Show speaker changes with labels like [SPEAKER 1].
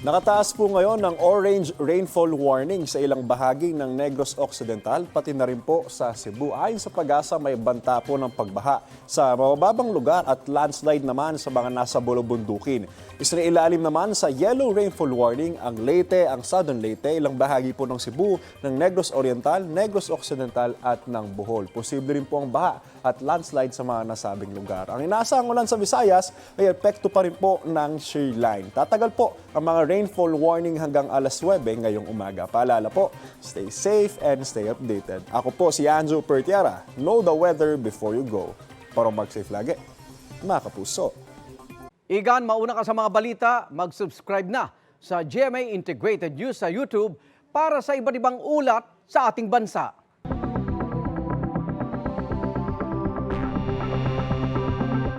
[SPEAKER 1] Nakataas po ngayon ng orange rainfall warning sa ilang bahagi ng Negros Occidental, pati na rin po sa Cebu. Ayon sa Pag-asa, may banta po ng pagbaha sa mababang lugar at landslide naman sa mga nasa bulubundukin. Isinailalim naman sa yellow rainfall warning ang Leyte, ang Southern Leyte, ilang bahagi po ng Cebu, ng Negros Oriental, Negros Occidental at ng Bohol. Posible rin po ang baha at landslide sa mga nasabing lugar. Ang inaasahang ulan sa Visayas ay epekto pa rin po ng shear line. Tatagal po ang mga rainfall warning hanggang alas 9 ngayong umaga. Paalala po, stay safe and stay updated. Ako po si Anjo Pertiara. Know the weather before you go. Para mag-safe lagi, mga kapuso.
[SPEAKER 2] Igan, mauna ka sa mga balita, mag-subscribe na sa GMA Integrated News sa YouTube para sa iba't ibang ulat sa ating bansa.